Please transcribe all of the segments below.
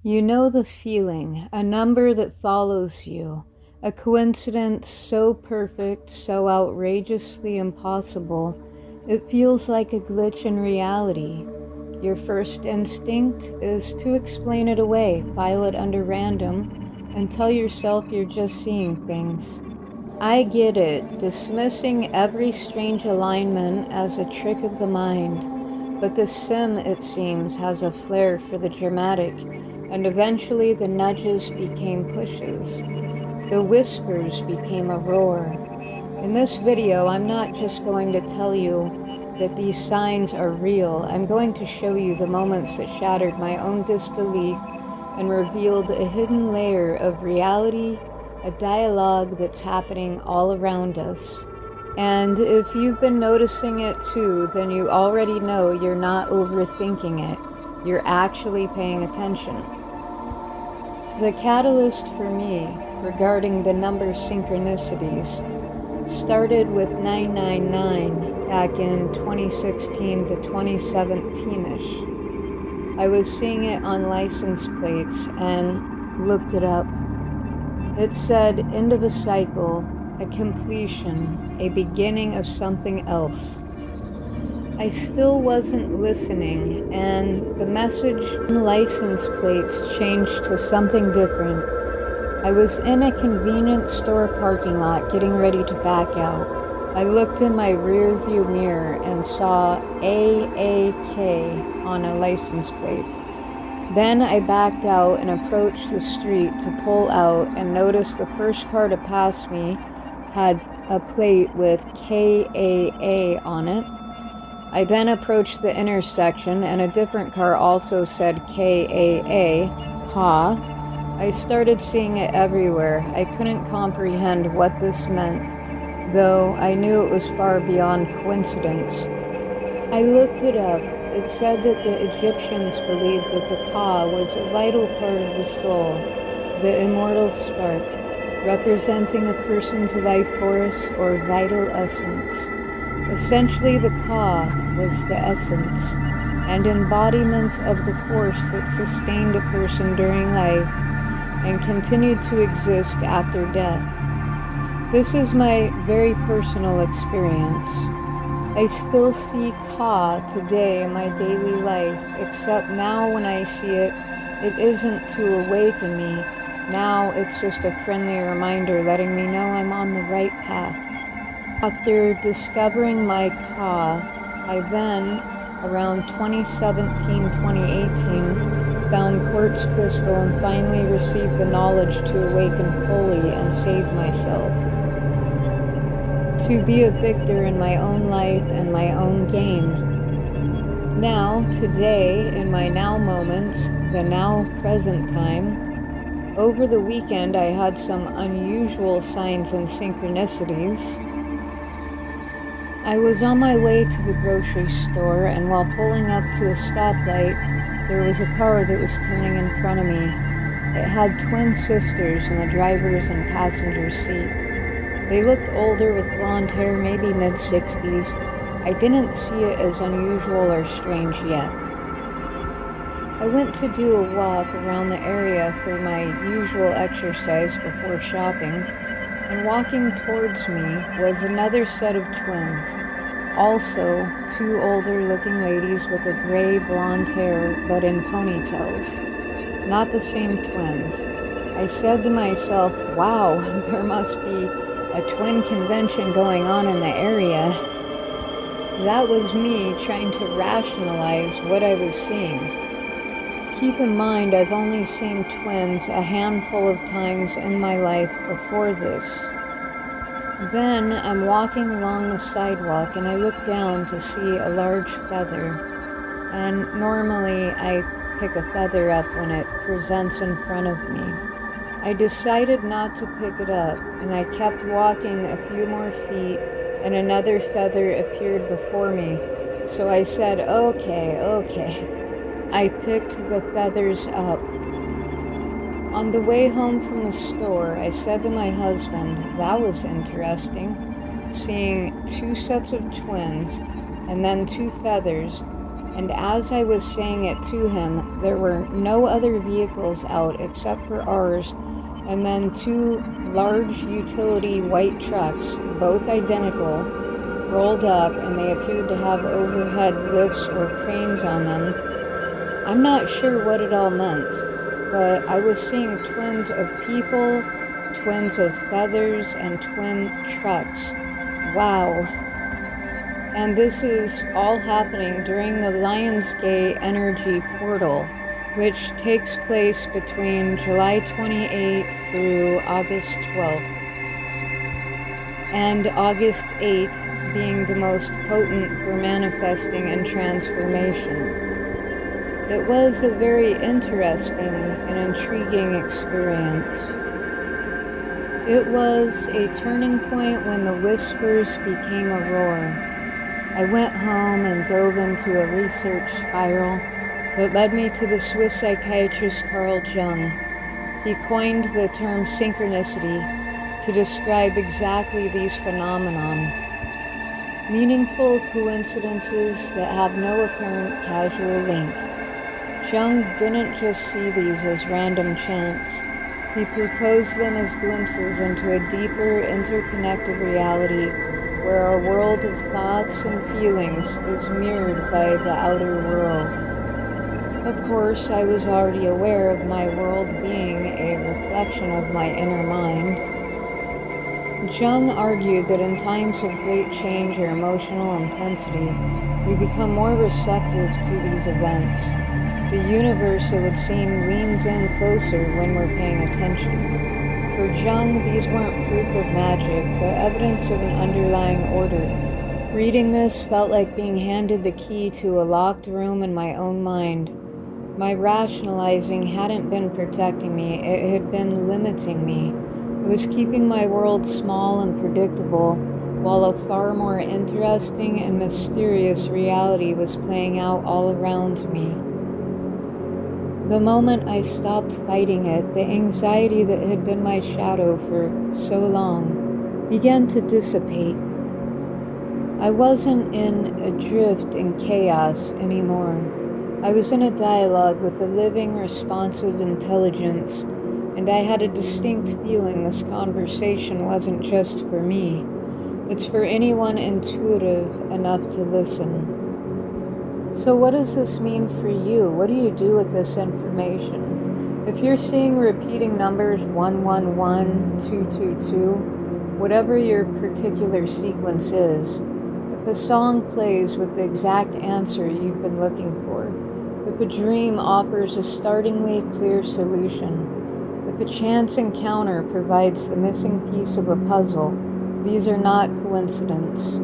You know the feeling, a number that follows you, a coincidence so perfect, so outrageously impossible, it feels like a glitch in reality. Your first instinct is to explain it away, file it under random, and tell yourself you're just seeing things. I get it, dismissing every strange alignment as a trick of the mind, but the sim, it seems, has a flair for the dramatic, and eventually the nudges became pushes. The whispers became a roar. In this video, I'm not just going to tell you that these signs are real. I'm going to show you the moments that shattered my own disbelief and revealed a hidden layer of reality, a dialogue that's happening all around us. And if you've been noticing it too, then you already know you're not overthinking it. You're actually paying attention. The catalyst for me regarding the number synchronicities started with 999 back in 2016 to 2017-ish. I was seeing it on license plates and looked it up. It said end of a cycle, a completion, a beginning of something else. I still wasn't listening, and the message on license plates changed to something different. I was in a convenience store parking lot getting ready to back out. I looked in my rear view mirror and saw AAK on a license plate. Then I backed out and approached the street to pull out and noticed the first car to pass me had a plate with KAA on it. I then approached the intersection and a different car also said KAA, KA. I started seeing it everywhere. I couldn't comprehend what this meant, though I knew it was far beyond coincidence. I looked it up. It said that the Egyptians believed that the Ka was a vital part of the soul, the immortal spark, representing a person's life force or vital essence. Essentially, the Ka was the essence and embodiment of the force that sustained a person during life and continued to exist after death. This is my very personal experience. I still see Ka today in my daily life, except now when I see it, it isn't to awaken me. Now it's just a friendly reminder letting me know I'm on the right path. After discovering my Ka, I then, around 2017-2018, found quartz crystal and finally received the knowledge to awaken fully and save myself. To be a victor in my own life and my own game. Now, today, in my now moment, the now present time, over the weekend I had some unusual signs and synchronicities. I was on my way to the grocery store, and while pulling up to a stoplight, there was a car that was turning in front of me. It had twin sisters in the driver's and passenger seat. They looked older with blonde hair, maybe mid-60s. I didn't see it as unusual or strange yet. I went to do a walk around the area for my usual exercise before shopping, and walking towards me was another set of twins. Also, two older-looking ladies with a gray blonde hair, but in ponytails. Not the same twins. I said to myself, wow, there must be a twin convention going on in the area. That was me trying to rationalize what I was seeing. Keep in mind, I've only seen twins a handful of times in my life before this. Then I'm walking along the sidewalk and I look down to see a large feather. And normally I pick a feather up when it presents in front of me. I decided not to pick it up, and I kept walking a few more feet, and another feather appeared before me. So I said, okay. I picked the feathers up. On the way home from the store, I said to my husband, that was interesting, seeing two sets of twins, and then two feathers, and as I was saying it to him, there were no other vehicles out except for ours, and then two large utility white trucks, both identical, rolled up, and they appeared to have overhead lifts or cranes on them. I'm not sure what it all meant, but I was seeing twins of people, twins of feathers, and twin trucks. Wow. And this is all happening during the Lionsgate Energy Portal, which takes place between July 28th through August 12th. And August 8th being the most potent for manifesting and transformation. It was a very interesting and intriguing experience. It was a turning point when the whispers became a roar. I went home and dove into a research spiral that led me to the Swiss psychiatrist Carl Jung. He coined the term synchronicity to describe exactly these phenomenon. Meaningful coincidences that have no apparent casual link. Jung didn't just see these as random chance. He proposed them as glimpses into a deeper, interconnected reality where our world of thoughts and feelings is mirrored by the outer world. Of course, I was already aware of my world being a reflection of my inner mind. Jung argued that in times of great change or emotional intensity, we become more receptive to these events. The universe, it would seem, leans in closer when we're paying attention. For Jung, these weren't proof of magic, but evidence of an underlying order. Reading this felt like being handed the key to a locked room in my own mind. My rationalizing hadn't been protecting me, it had been limiting me. It was keeping my world small and predictable, while a far more interesting and mysterious reality was playing out all around me. The moment I stopped fighting it, the anxiety that had been my shadow for so long began to dissipate. I wasn't in adrift in chaos anymore. I was in a dialogue with a living, responsive intelligence, and I had a distinct feeling this conversation wasn't just for me. It's for anyone intuitive enough to listen. So what does this mean for you? What do you do with this information? If you're seeing repeating numbers 111, 222, whatever your particular sequence is, if a song plays with the exact answer you've been looking for, if a dream offers a startlingly clear solution, if a chance encounter provides the missing piece of a puzzle, these are not coincidence.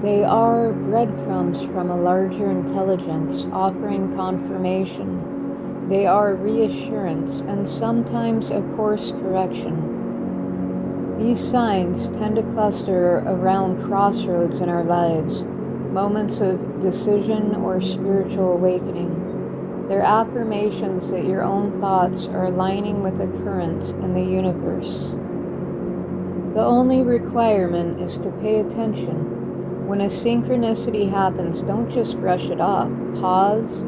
They are breadcrumbs from a larger intelligence offering confirmation. They are reassurance and sometimes a course correction. These signs tend to cluster around crossroads in our lives, moments of decision or spiritual awakening. They're affirmations that your own thoughts are aligning with a current in the universe. The only requirement is to pay attention. When a synchronicity happens, don't just brush it off. Pause,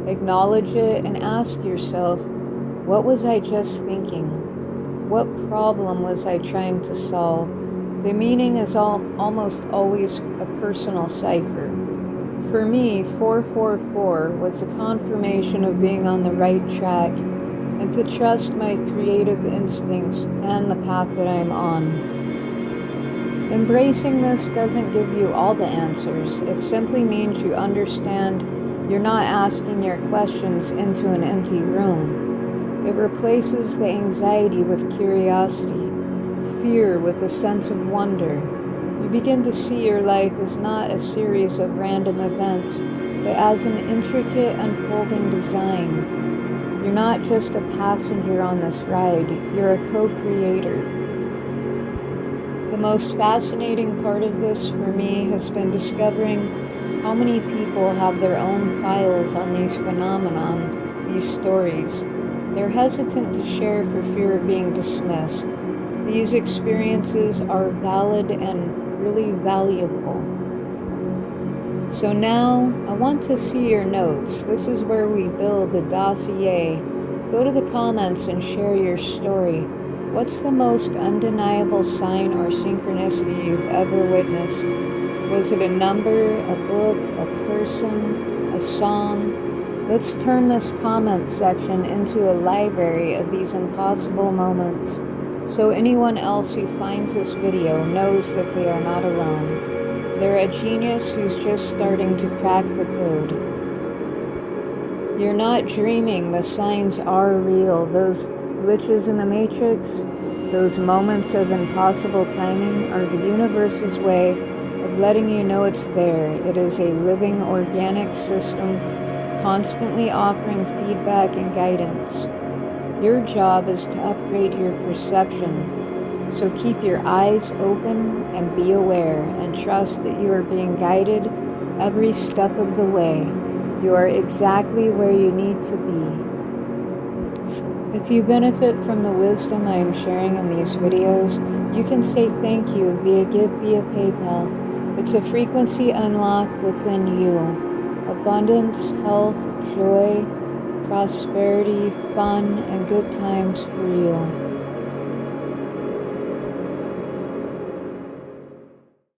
acknowledge it, and ask yourself, what was I just thinking? What problem was I trying to solve? The meaning is almost always a personal cipher. For me, 444 was a confirmation of being on the right track and to trust my creative instincts and the path that I'm on. Embracing this doesn't give you all the answers. It simply means you understand you're not asking your questions into an empty room. It replaces the anxiety with curiosity, fear with a sense of wonder. You begin to see your life as not a series of random events, but as an intricate unfolding design. You're not just a passenger on this ride, you're a co-creator. The most fascinating part of this for me has been discovering how many people have their own files on these phenomenon, these stories. They're hesitant to share for fear of being dismissed. These experiences are valid and really valuable. So now, I want to see your notes. This is where we build the dossier. Go to the comments and share your story. What's the most undeniable sign or synchronicity you've ever witnessed? Was it a number, a book, a person, a song? Let's turn this comment section into a library of these impossible moments, so anyone else who finds this video knows that they are not alone. They're a genius who's just starting to crack the code. You're not dreaming, the signs are real. Those glitches in the matrix, those moments of impossible timing are the universe's way of letting you know it's there. It is a living, organic system, constantly offering feedback and guidance. Your job is to upgrade your perception. So keep your eyes open and be aware, and trust that you are being guided every step of the way. You are exactly where you need to be. If you benefit from the wisdom I am sharing in these videos, you can say thank you via gift via PayPal. It's a frequency unlock within you. Abundance, health, joy, prosperity, fun, and good times for you.